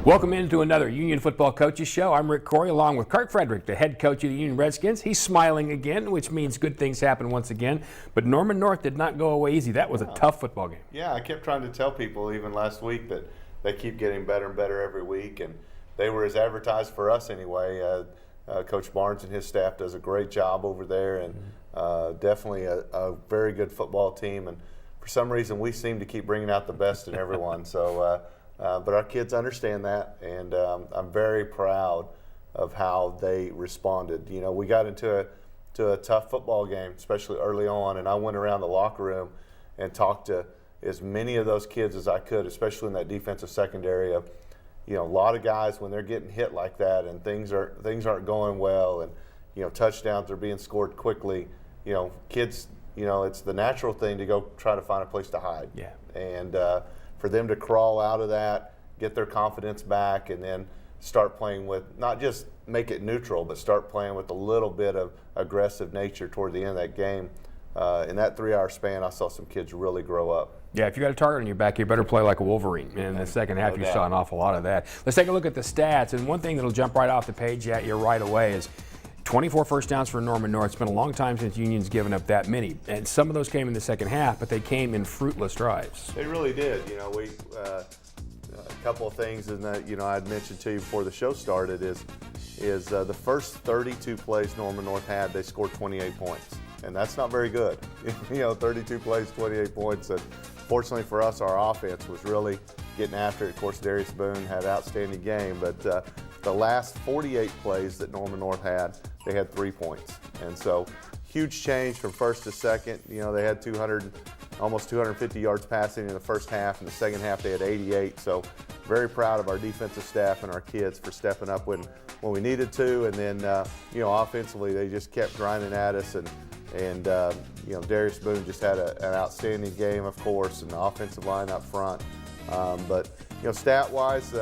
Welcome into another Union Football Coaches Show. I'm Rick Corey along with Kirk Frederick, the head coach of the Union Redskins. He's smiling again, which means good things happen once again. But Norman North did not go away easy. That was a tough football game. Yeah, I kept trying to tell people even last week that they keep getting better and better every week, and they were as advertised for us anyway. Coach Barnes and his staff does a great job over there, and definitely a very good football team. And for some reason, we seem to keep bringing out the best in everyone. But our kids understand that, and I'm very proud of how they responded. You know, we got into a tough football game, especially early on, and I went around the locker room and talked to as many of those kids as I could, especially in that defensive secondary. Of, you know, a lot of guys when they're getting hit like that and things aren't going well, and you know, touchdowns are being scored quickly. You know, kids, you know, it's the natural thing to go try to find a place to hide. Yeah. And for them to crawl out of that, get their confidence back, and then start playing with, not just make it neutral, but start playing with a little bit of aggressive nature toward the end of that game. In that 3-hour span, I saw some kids really grow up. Yeah, if you got a target on your back, you better play like a Wolverine. And in the second half, you saw an awful lot of that. Let's take a look at the stats. And one thing that'll jump right off the page at you right away is 24 first downs for Norman North. It's been a long time since Union's given up that many. And some of those came in the second half, but they came in fruitless drives. They really did. You know, a couple of things in that, you know, I'd mentioned to you before the show started is the first 32 plays Norman North had, they scored 28 points. And that's not very good. You know, 32 plays, 28 points. And fortunately for us, our offense was really getting after it. Of course, Darius Boone had an outstanding game, but the last 48 plays that Norman North had, they had 3 points. And so huge change from first to second. You know, they had almost 250 yards passing in the first half. In the second half, they had 88. So very proud of our defensive staff and our kids for stepping up when we needed to. And then, you know, offensively, they just kept grinding at us. And you know, Darius Boone just had an outstanding game, of course, and the offensive line up front. But, you know, stat-wise,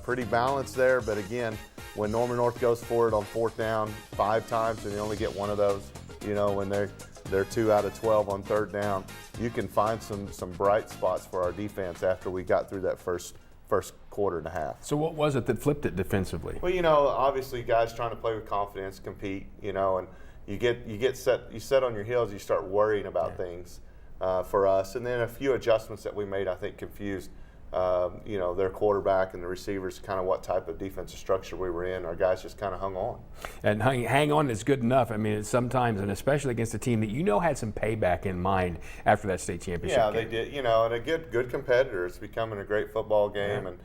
pretty balanced there. But again, when Norman North goes for it on fourth down 5 times and they only get one of those, you know, when they're 2 out of 12 on third down, you can find some bright spots for our defense after we got through that first quarter and a half. So what was it that flipped it defensively? Well, you know, obviously guys trying to play with confidence, compete, you know, and you set on your heels, you start worrying about things for us. And then a few adjustments that we made, I think, confused you know, their quarterback and the receivers, kind of what type of defensive structure we were in. Our guys just kind of hung on. And hang on is good enough. I mean, it's sometimes, and especially against a team that you know had some payback in mind after that state championship game. They did. You know, and a good competitor. It's becoming a great football game, and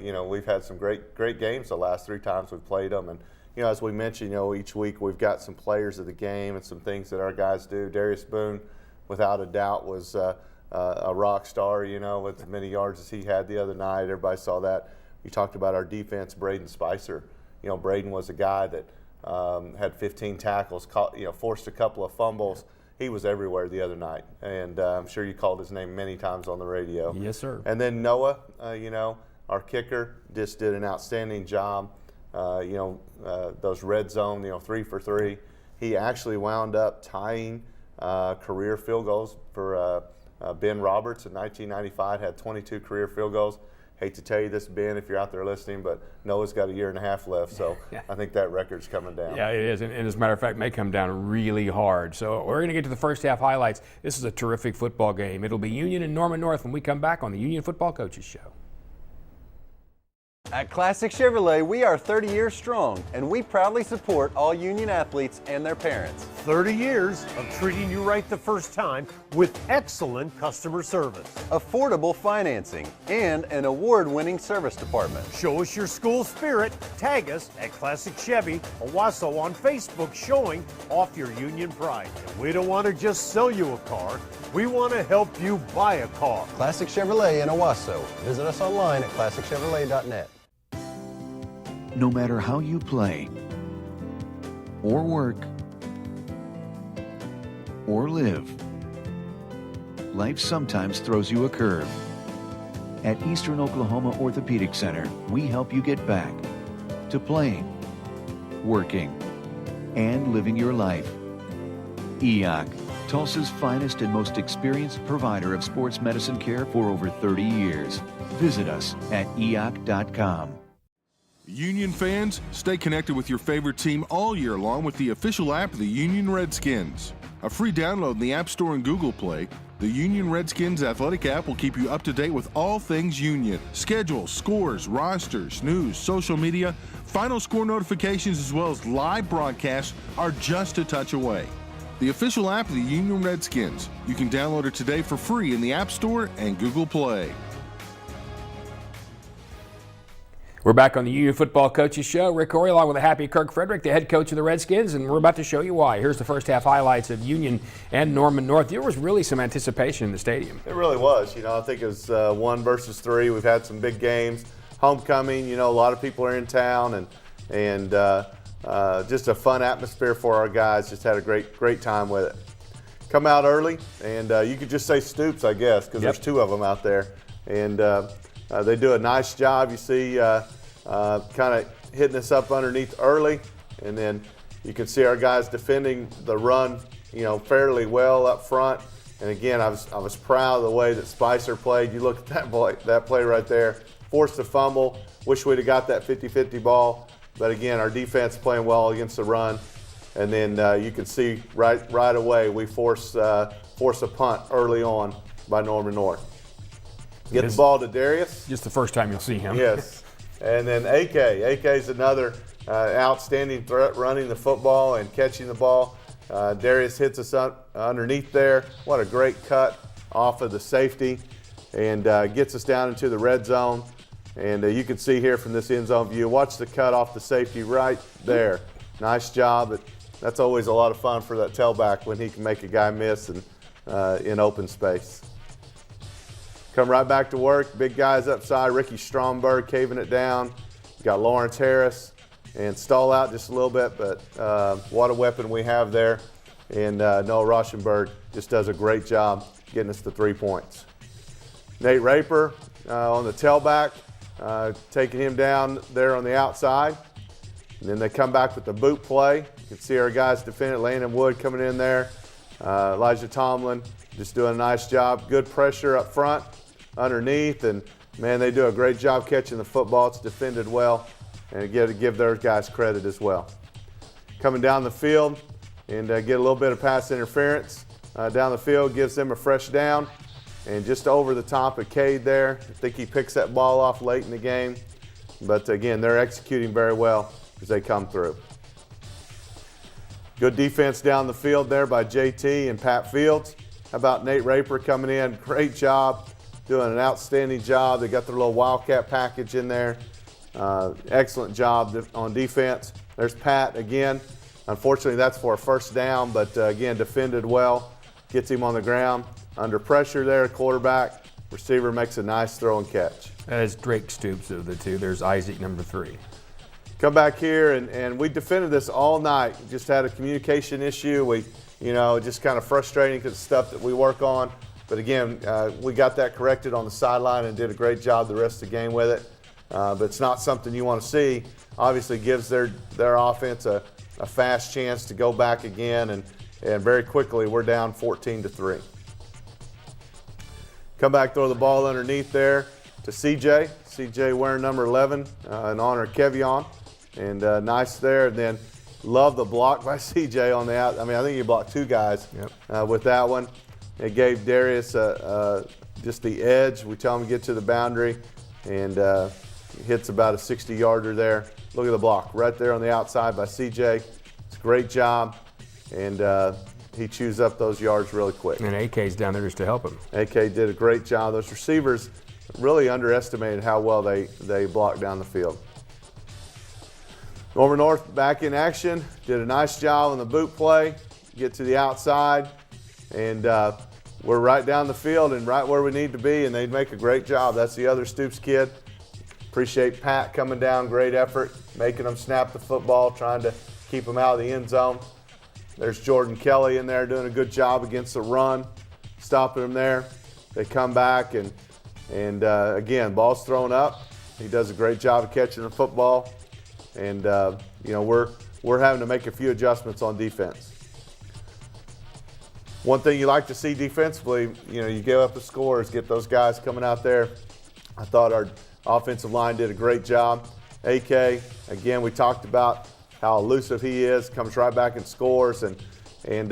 you know, we've had some great games the last 3 times we've played them. And you know, as we mentioned, you know, each week we've got some players of the game and some things that our guys do. Darius Boone, without a doubt, was a rock star, you know, with as many yards as he had the other night. Everybody saw that. You talked about our defense, Braden Spicer. You know, Braden was a guy that had 15 tackles, you know, forced a couple of fumbles. He was everywhere the other night, and I'm sure you called his name many times on the radio. Yes, sir. And then Noah, you know, our kicker, just did an outstanding job. You know, those red zone, you know, 3 for 3. He actually wound up tying career field goals for Ben Roberts in 1995, had 22 career field goals. Hate to tell you this, Ben, if you're out there listening, but Noah's got a year and a half left, so I think that record's coming down. Yeah, it is, and as a matter of fact, may come down really hard. So we're going to get to the first half highlights. This is a terrific football game. It'll be Union and Norman North when we come back on the Union Football Coaches Show. At Classic Chevrolet, we are 30 years strong, and we proudly support all Union athletes and their parents. 30 years of treating you right the first time with excellent customer service. Affordable financing, and an award-winning service department. Show us your school spirit. Tag us at Classic Chevy Owasso on Facebook, showing off your Union pride. And we don't want to just sell you a car. We want to help you buy a car. Classic Chevrolet in Owasso. Visit us online at ClassicChevrolet.net. No matter how you play, or work, or live, life sometimes throws you a curve. At Eastern Oklahoma Orthopedic Center, we help you get back to playing, working, and living your life. EOC, Tulsa's finest and most experienced provider of sports medicine care for over 30 years. Visit us at eoc.com. Union fans, stay connected with your favorite team all year long with the official app of the Union Redskins. A free download in the App Store and Google Play, the Union Redskins athletic app will keep you up to date with all things Union. Schedules, scores, rosters, news, social media, final score notifications, as well as live broadcasts are just a touch away. The official app of the Union Redskins. You can download it today for free in the App Store and Google Play. We're back on the Union Football Coaches Show. Rick Horry along with a happy Kirk Frederick, the head coach of the Redskins, and we're about to show you why. Here's the first half highlights of Union and Norman North. There was really some anticipation in the stadium. It really was. I think it was 1 versus 3. We've had some big games. Homecoming, a lot of people are in town, and just a fun atmosphere for our guys. Just had a great time with it. Come out early, and you could just say Stoops, I guess, because there's 2 of them out there. And they do a nice job. You see kind of hitting us up underneath early, and then you can see our guys defending the run, fairly well up front. And again, I was proud of the way that Spicer played. You look at that play right there, forced a fumble. Wish we'd have got that 50-50 ball, but again, our defense playing well against the run. And then you can see right away we force a punt early on by Norman North. Get the ball to Darius. Just the first time you'll see him. Yes. And then AK. AK's another outstanding threat running the football and catching the ball. Darius hits us up underneath there. What a great cut off of the safety, and gets us down into the red zone. And you can see here from this end zone view, watch the cut off the safety right there. Nice job. That's always a lot of fun for that tailback when he can make a guy miss and in open space. Come right back to work. Big guys upside. Ricky Stromberg caving it down. Got Lawrence Harris and stall out just a little bit, but what a weapon we have there. And Noah Rauschenberg just does a great job getting us the 3 points. Nate Raper on the tailback, taking him down there on the outside. And then they come back with the boot play. You can see our guys defend it. Landon Wood coming in there. Elijah Tomlin just doing a nice job. Good pressure up front, underneath, and man, they do a great job catching the football. It's defended well, and again, to give their guys credit as well. Coming down the field and get a little bit of pass interference down the field, gives them a fresh down, and just over the top of Cade there. I think he picks that ball off late in the game, but again, they're executing very well as they come through. Good defense down the field there by JT and Pat Fields. How about Nate Raper coming in? Great job, doing an outstanding job. They got their little Wildcat package in there. Excellent job on defense. There's Pat again. Unfortunately, that's for a first down, but again, defended well. Gets him on the ground. Under pressure there, quarterback. Receiver makes a nice throw and catch. That is Drake Stoops of the 2. There's Isaac, number 3. Come back here, and we defended this all night. Just had a communication issue. We, just kind of frustrating because it's stuff that we work on. But again, we got that corrected on the sideline and did a great job the rest of the game with it. But it's not something you want to see. Obviously gives their offense a fast chance to go back again, and very quickly we're down 14-3. Come back, throw the ball underneath there to CJ. CJ wearing number 11 in honor of Kevion. And nice there. And then love the block by CJ on the out. I mean, I think he blocked 2 guys with that one. It gave Darius just the edge. We tell him to get to the boundary, and hits about a 60-yarder there. Look at the block right there on the outside by CJ. It's a great job, and he chews up those yards really quick. And AK's down there just to help him. AK did a great job. Those receivers really underestimated how well they blocked down the field. Norman North back in action. Did a nice job on the boot play. Get to the outside, and we're right down the field and right where we need to be, and they make a great job. That's the other Stoops kid. Appreciate Pat coming down, great effort, making them snap the football, trying to keep them out of the end zone. There's Jordan Kelly in there doing a good job against the run, stopping them there. They come back, and again, ball's thrown up. He does a great job of catching the football, and we're having to make a few adjustments on defense. one thing you like to see defensively, you give up the scores, get those guys coming out there. I thought our offensive line did a great job. AK, again, we talked about how elusive he is, comes right back and scores. And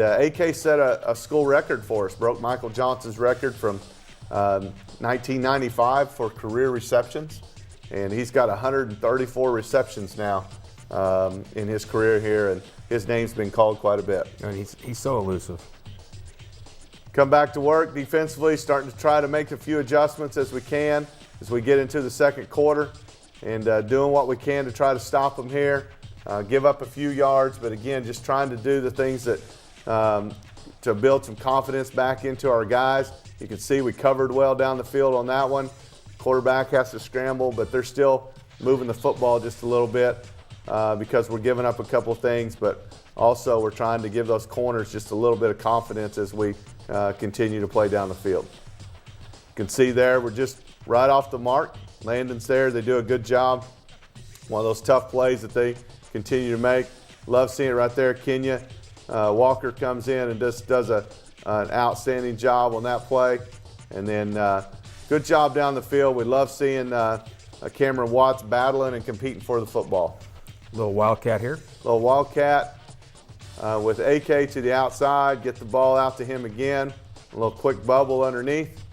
AK set a school record for us, broke Michael Johnson's record from 1995 for career receptions. And he's got 134 receptions now in his career here, and his name's been called quite a bit. And he's so elusive. Come back to work defensively, starting to try to make a few adjustments as we can as we get into the second quarter, and doing what we can to try to stop them here. Give up a few yards, but again, just trying to do the things that to build some confidence back into our guys. You can see we covered well down the field on that one. Quarterback has to scramble, but they're still moving the football just a little bit because we're giving up a couple of things, but also we're trying to give those corners just a little bit of confidence as we continue to play down the field. You can see there we're just right off the mark. Landon's there. They do a good job. One of those tough plays that they continue to make. Love seeing it right there. Kenya Walker comes in and just does an outstanding job on that play. And then good job down the field. We love seeing Cameron Watts battling and competing for the football. Little wildcat here. Little wildcat with AK to the outside. Get the ball out to him again. A little quick bubble underneath.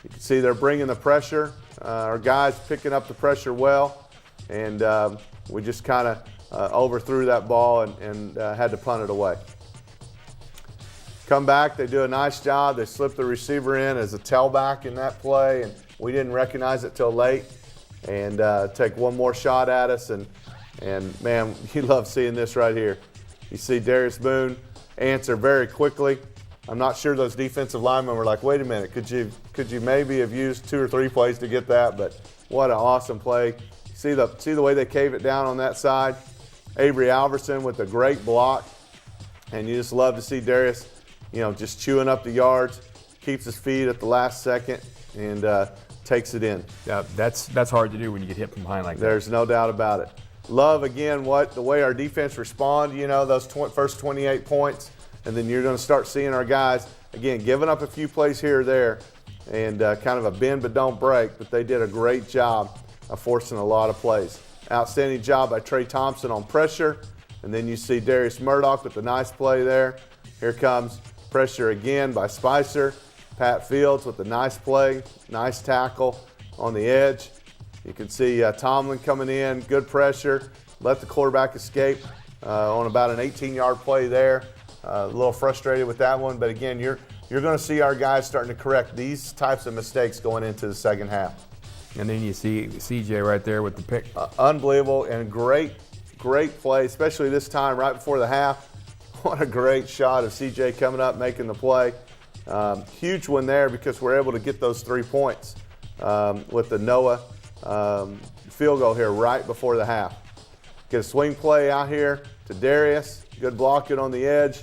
You can see they're bringing the pressure. Our guys picking up the pressure well. And we just kind of overthrew that ball and had to punt it away. Come back, they do a nice job. They slip the receiver in as a tailback in that play, and we didn't recognize it till late. And take one more shot at us, and man, you love seeing this right here. You see Darius Boone answer very quickly. I'm not sure those defensive linemen were like, wait a minute, could you maybe have used 2 or 3 plays to get that? But what an awesome play. See the way they cave it down on that side. Avery Alverson with a great block, and you just love to see Darius, just chewing up the yards, keeps his feet at the last second, and takes it in. Yeah, that's hard to do when you get hit from behind like that. There's no doubt about it. Love again the way our defense respond. Those first 28 points, and then you're going to start seeing our guys again giving up a few plays here or there, and kind of a bend but don't break. But they did a great job of forcing a lot of plays. Outstanding job by Trey Thompson on pressure. And then you see Darius Murdoch with a nice play there. Here comes pressure again by Spicer. Pat Fields with a nice play, nice tackle on the edge. You can see Tomlin coming in, good pressure. Let the quarterback escape on about an 18-yard play there. A little frustrated with that one, but again, you're going to see our guys starting to correct these types of mistakes going into the second half. And then you see CJ right there with the pick. Unbelievable and great play, especially this time right before the half. What a great shot of CJ coming up, making the play. Huge one there because we're able to get those 3 points with the Noah field goal here right before the half. Get a swing play out here to Darius. Good blocking on the edge.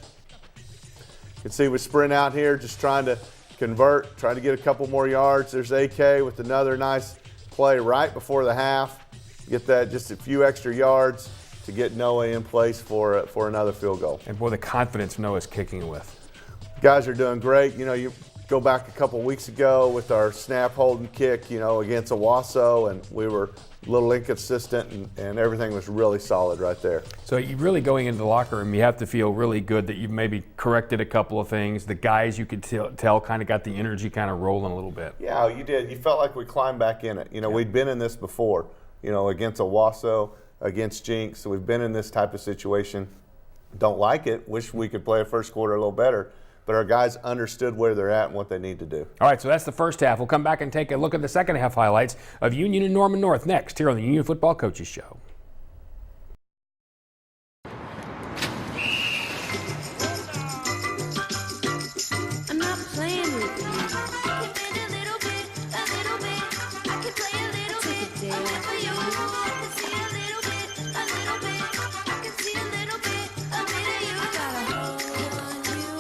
You can see we sprint out here just trying to convert, trying to get a couple more yards. There's AK with another nice play right before the half. Get that just a few extra yards to get Noah in place for another field goal. And boy, the confidence Noah's kicking with. Guys are doing great. You go back a couple weeks ago with our snap holding kick, against Owasso, and we were a little inconsistent, and everything was really solid right there. So you really going into the locker room, you have to feel really good that you've maybe corrected a couple of things. The guys, you could tell kind of got the energy kind of rolling a little bit. Yeah, you did. You felt like we climbed back in it. We'd been in this before, against Owasso, against Jinx. So we've been in this type of situation. Don't like it. Wish we could play a first quarter a little better. But our guys understood where they're at and what they need to do. All right, so that's the first half. We'll come back and take a look at the second half highlights of Union and Norman North next here on the Union Football Coaches Show. I'm not playing with you. I can bend a little bit. I can play a little bit. I'm here for you. I can see a little bit. I can see a little bit of you. I got a hold on you.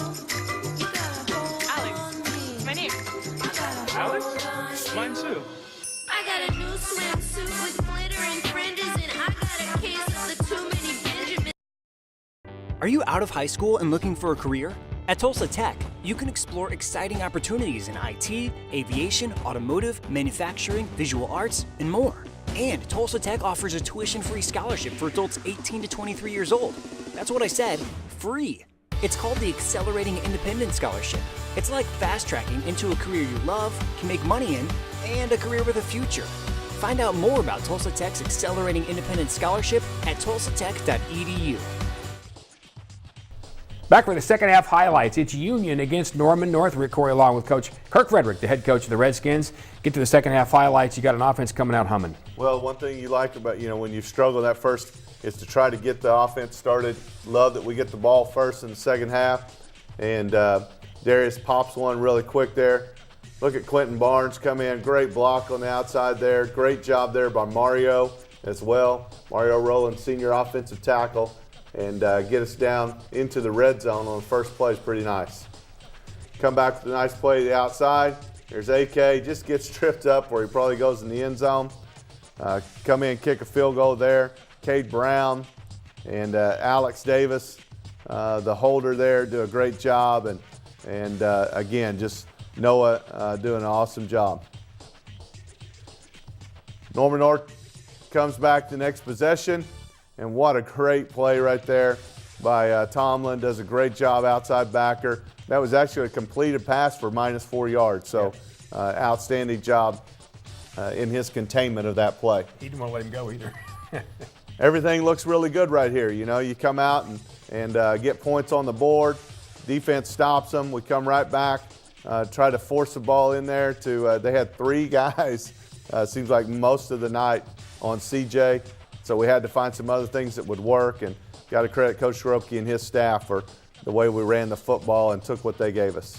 You got a hold on me. My name. I got a Alex? hold on you. Mine too. I got a new swimsuit with glitter and fringes, and I got a case of the too many Benjamins. Are you out of high school and looking for a career? At Tulsa Tech, you can explore exciting opportunities in IT, aviation, automotive, manufacturing, visual arts, and more. And Tulsa Tech offers a tuition-free scholarship for adults 18 to 23 years old. That's what I said, free. It's called the Accelerating Independence Scholarship. It's like fast-tracking into a career you love, can make money in, and a career with a future. Find out more about Tulsa Tech's Accelerating Independence Scholarship at tulsatech.edu. Back for the second half highlights. It's Union against Norman North. Rick Corey along with Coach Kirk Frederick, the head coach of the Redskins. Get to the second half highlights. You got an offense coming out humming. Well, one thing you like about, when you struggle that first is to try to get the offense started. Love that we get the ball first in the second half. And Darius pops one really quick there. Look at Quentin Barnes come in. Great block on the outside there. Great job there by Mario as well. Mario Rowland, senior offensive tackle. And get us down into the red zone on the first play is pretty nice. Come back with a nice play to the outside. There's AK, just gets tripped up where he probably goes in the end zone. Come in, kick a field goal there. Cade Brown and Alex Davis, the holder there, do a great job. And again, just Noah doing an awesome job. Norman North comes back the next possession. And what a great play right there by Tomlin. Does a great job outside backer. That was actually a completed pass for -4 yards. So outstanding job in his containment of that play. He didn't want to let him go either. Everything looks really good right here. You come out and get points on the board. Defense stops them. We come right back, try to force the ball in there. They had 3 guys, seems like most of the night, on CJ. So we had to find some other things that would work, and got to credit Coach Skorupke and his staff for the way we ran the football and took what they gave us.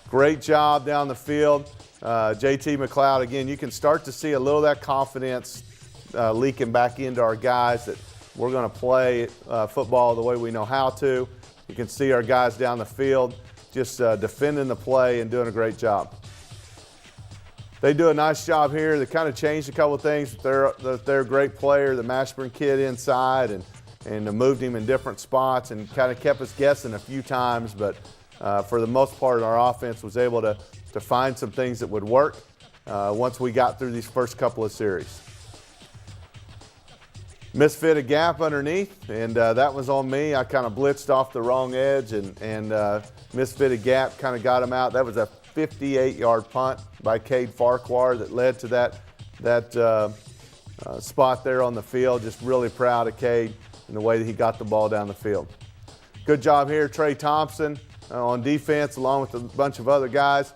Great job down the field. JT McLeod, again, you can start to see a little of that confidence leaking back into our guys that we're going to play football the way we know how to. You can see our guys down the field just defending the play and doing a great job. They do a nice job here. They kind of changed a couple of things. They're a great player, the Mashburn kid inside, and moved him in different spots and kind of kept us guessing a few times. But for the most part, our offense was able to find some things that would work once we got through these first couple of series. Misfit a gap underneath, and that was on me. I kind of blitzed off the wrong edge and misfit a gap, kind of got him out. That was a 58-yard punt by Cade Farquhar that led to that spot there on the field. Just really proud of Cade and the way that he got the ball down the field. Good job here, Trey Thompson on defense along with a bunch of other guys.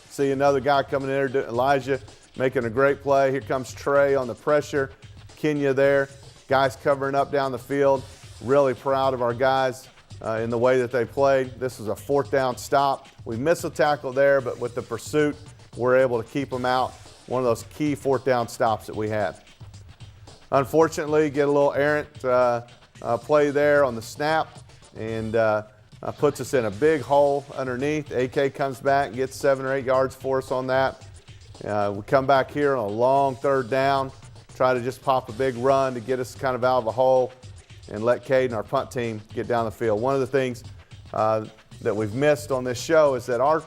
See another guy coming in there, Elijah, making a great play. Here comes Trey on the pressure. Kenya there. Guys covering up down the field. Really proud of our guys in the way that they played. This was a 4th down stop. We missed a tackle there, but with the pursuit, we're able to keep them out. One of those key 4th down stops that we had. Unfortunately, get a little errant play there on the snap and puts us in a big hole underneath. AK comes back and gets 7 or 8 yards for us on that. We come back here on a long 3rd down, try to just pop a big run to get us kind of out of a hole and let Cade and our punt team get down the field. One of the things that we've missed on this show is that our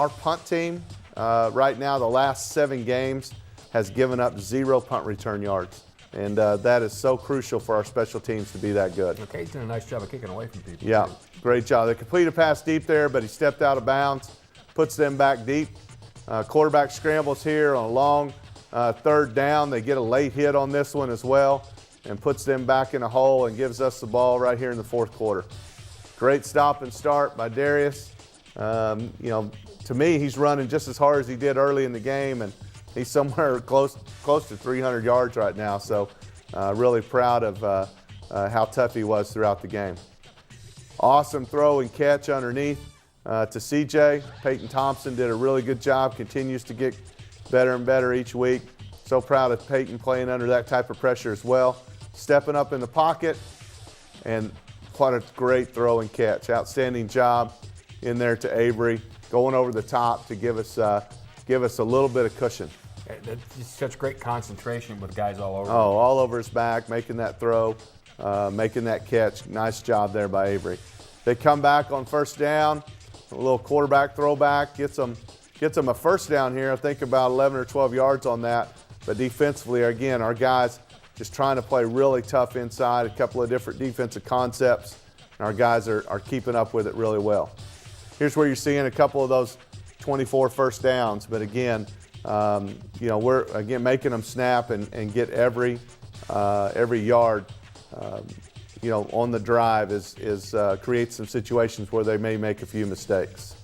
punt team right now, the last 7 games, has given up 0 punt return yards. And that is so crucial for our special teams to be that good. Okay, he's done a nice job of kicking away from people. Yeah, great job. They completed a pass deep there, but he stepped out of bounds, puts them back deep. Quarterback scrambles here on a long 3rd down. They get a late hit on this one as well and puts them back in a hole and gives us the ball right here in the 4th quarter. Great stop and start by Darius. To me, he's running just as hard as he did early in the game, and he's somewhere close to 300 yards right now. So really proud of how tough he was throughout the game. Awesome throw and catch underneath to CJ. Peyton Thompson did a really good job, continues to get better and better each week. So proud of Peyton playing under that type of pressure as well. Stepping up in the pocket, and what a great throw and catch. Outstanding job in there to Avery, going over the top to give us a little bit of cushion. That's just such great concentration with guys all over. Oh, all over his back, making that throw, making that catch. Nice job there by Avery. They come back on first down, a little quarterback throwback, gets them a first down here. I think about 11 or 12 yards on that. But defensively, again, our guys just trying to play really tough inside, a couple of different defensive concepts, and our guys are keeping up with it really well. Here's where you're seeing a couple of those 24 first downs, but again, we're again making them snap and get every yard, on the drive creates some situations where they may make a few mistakes.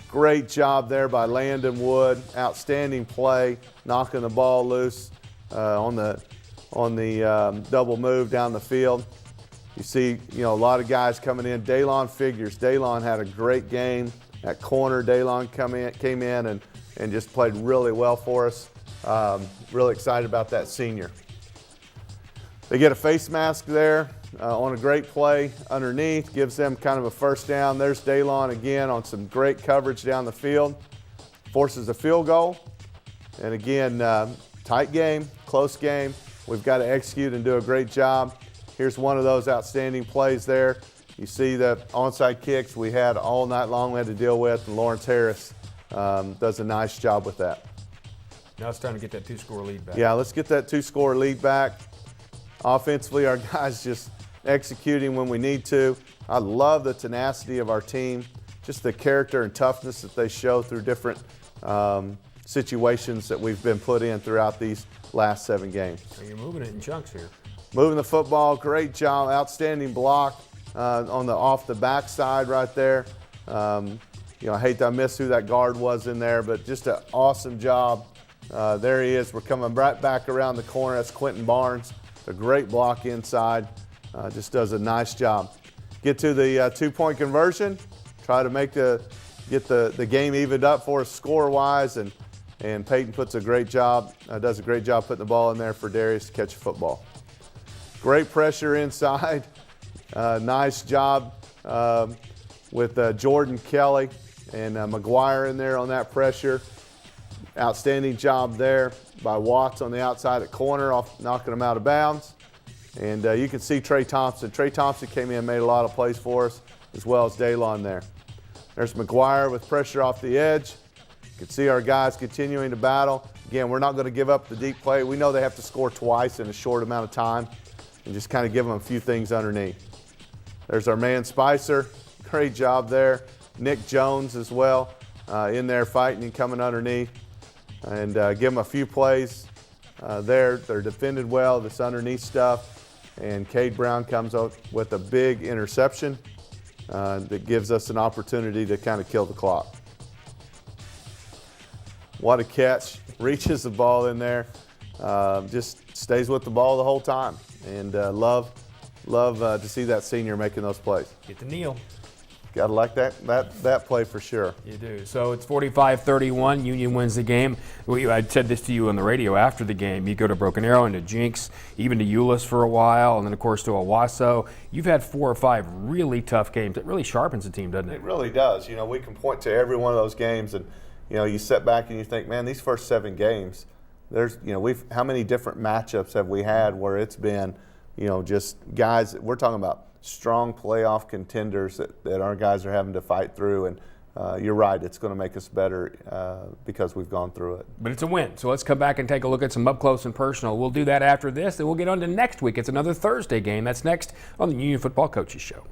Great job there by Landon Wood. Outstanding play, knocking the ball loose on the double move down the field. You see, a lot of guys coming in. Daylon Figures. Daylon had a great game at corner. Daylon came in and just played really well for us. Really excited about that senior. They get a face mask there on a great play underneath, gives them kind of a first down. There's Daylon again on some great coverage down the field, forces a field goal. And again, tight game, close game. We've got to execute and do a great job. Here's one of those outstanding plays there. You see the onside kicks we had all night long we had to deal with, and Lawrence Harris does a nice job with that. Now it's time to get that 2-score lead back. Yeah, let's get that 2-score lead back. Offensively, our guys just executing when we need to. I love the tenacity of our team, just the character and toughness that they show through different situations that we've been put in throughout these last 7 games. So you're moving it in chunks here. Moving the football, great job, outstanding block on the off the backside right there. I hate to miss who that guard was in there, but just an awesome job. There he is. We're coming right back around the corner. That's Quentin Barnes. A great block inside. Just does a nice job. Get to the 2-point conversion. Try to get the game evened up for us score-wise, and Peyton does a great job putting the ball in there for Darius to catch a football. Great pressure inside. Nice job with Jordan Kelly and McGuire in there on that pressure. Outstanding job there by Watts on the outside at corner, knocking them out of bounds. And you can see Trey Thompson. Trey Thompson came in and made a lot of plays for us, as well as Daylon there. There's McGuire with pressure off the edge. You can see our guys continuing to battle. Again, we're not going to give up the deep play. We know they have to score twice in a short amount of time, and just kind of give them a few things underneath. There's our man Spicer. Great job there. Nick Jones as well in there fighting and coming underneath. And give them a few plays there. They're defended well, this underneath stuff. And Cade Brown comes up with a big interception that gives us an opportunity to kind of kill the clock. What a catch. Reaches the ball in there. Just stays with the ball the whole time. And love to see that senior making those plays. Get to kneel. Got to like that play for sure. You do. So it's 45-31. Union wins the game. I said this to you on the radio after the game. You go to Broken Arrow and to Jinx, even to Euless for a while, and then, of course, to Owasso. You've had 4 or 5 really tough games. It really sharpens the team, doesn't it? It really does. We can point to every one of those games, and, you sit back and you think, man, these first 7 games, there's, how many different matchups have we had where it's been, just guys, we're talking about strong playoff contenders that our guys are having to fight through, and you're right, it's going to make us better because we've gone through it. But it's a win, so let's come back and take a look at some up close and personal. We'll do that after this, and we'll get on to next week. It's another Thursday game. That's next on the Union Football Coaches Show.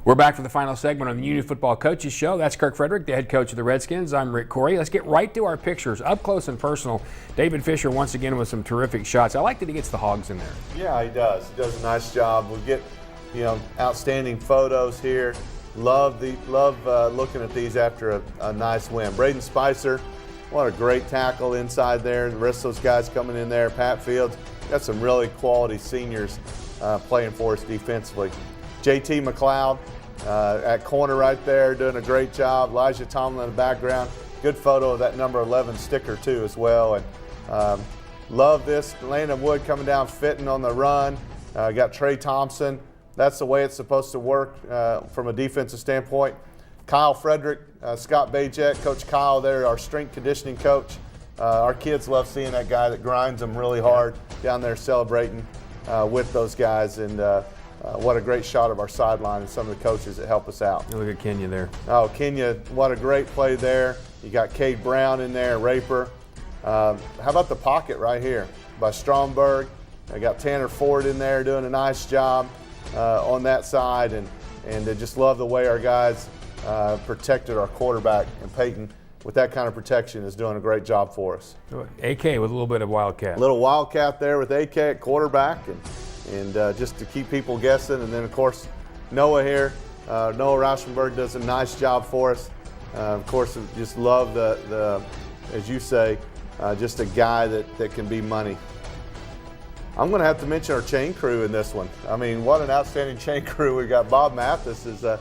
We're back for the final segment on the Union Football Coaches Show. That's Kirk Frederick, the head coach of the Redskins. I'm Rick Corey. Let's get right to our pictures, up close and personal. David Fisher once again with some terrific shots. I like that he gets the hogs in there. Yeah, he does. He does a nice job. We get, outstanding photos here. Love looking at these after a nice win. Braden Spicer, what a great tackle inside there. The rest of those guys coming in there. Pat Fields, got some really quality seniors playing for us defensively. JT McLeod at corner right there, doing a great job. Elijah Tomlin in the background. Good photo of that number 11 sticker too as well. And love this. Landon Wood coming down, fitting on the run. Got Trey Thompson. That's the way it's supposed to work from a defensive standpoint. Kyle Frederick, Scott Bajek, Coach Kyle there, our strength conditioning coach. Our kids love seeing that guy that grinds them really hard down there celebrating with those guys. And what a great shot of our sideline and some of the coaches that help us out. Look at Kenya there. Oh, Kenya, what a great play there. You got Cade Brown in there, Raper. How about the pocket right here by Stromberg? I got Tanner Ford in there doing a nice job on that side. And I just love the way our guys protected our quarterback. And Peyton, with that kind of protection, is doing a great job for us. AK with a little bit of Wildcat. A little Wildcat there with AK at quarterback. And just to keep people guessing. And then, of course, Noah here. Noah Rauschenberg does a nice job for us. Of course, just love the as you say, just a guy that can be money. I'm going to have to mention our chain crew in this one. I mean, what an outstanding chain crew. We got Bob Mathis is a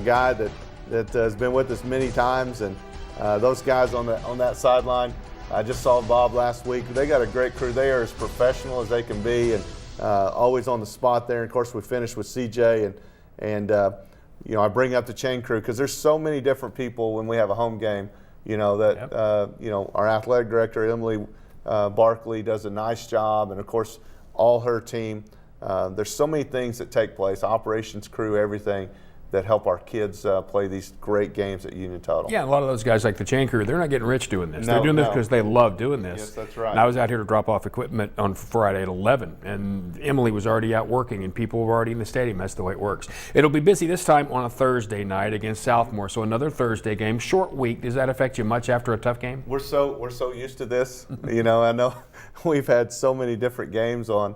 guy that has been with us many times. And those guys on that sideline, I just saw Bob last week. They got a great crew. They are as professional as they can be. And always on the spot there. And of course, we finished with CJ, and I bring up the chain crew because there's so many different people when we have a home game. Our athletic director Emily Barkley does a nice job, and of course, all her team. There's so many things that take place, operations crew, everything, that help our kids play these great games at Union Total. Yeah, a lot of those guys like the chain crew, they're not getting rich doing this. No, they're doing this because they love doing this. Yes, that's right. And I was out here to drop off equipment on Friday at 11, and Emily was already out working, and people were already in the stadium. That's the way it works. It'll be busy this time on a Thursday night against Southmore, so another Thursday game. Short week. Does that affect you much after a tough game? We're so used to this. I know we've had so many different games on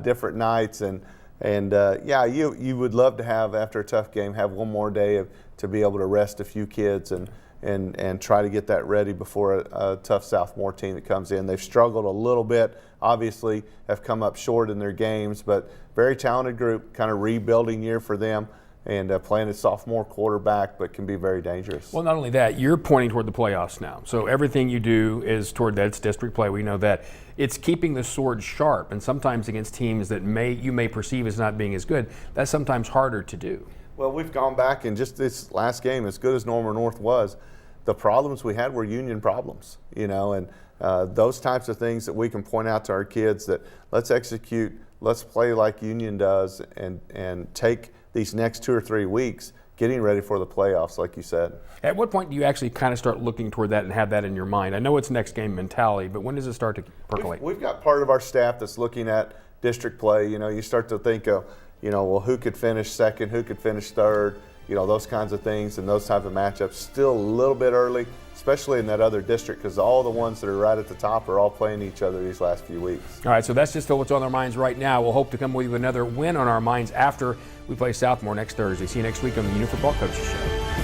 different nights, and you would love to have, after a tough game, have one more day to be able to rest a few kids and try to get that ready before a tough Southmore team that comes in. They've struggled a little bit, obviously have come up short in their games, but very talented group, kind of rebuilding year for them. And playing a sophomore quarterback, but can be very dangerous. Well, not only that, you're pointing toward the playoffs now. So everything you do is toward that. It's district play. We know that. It's keeping the sword sharp, and sometimes against teams that you may perceive as not being as good, that's sometimes harder to do. Well, we've gone back, and just this last game, as good as Norman North was, the problems we had were Union problems, and those types of things that we can point out to our kids that let's execute, let's play like Union does, and take these next 2 or 3 weeks getting ready for the playoffs, like you said. At what point do you actually kind of start looking toward that and have that in your mind? I know it's next game mentality, but when does it start to percolate? We've got part of our staff that's looking at district play. You start to think of, who could finish second, who could finish third, those kinds of things and those type of matchups. Still a little bit early, especially in that other district, because all the ones that are right at the top are all playing each other these last few weeks. All right, so that's just what's on our minds right now. We'll hope to come with another win on our minds after we play Southmore next Thursday. See you next week on the Union Football Coaches Show.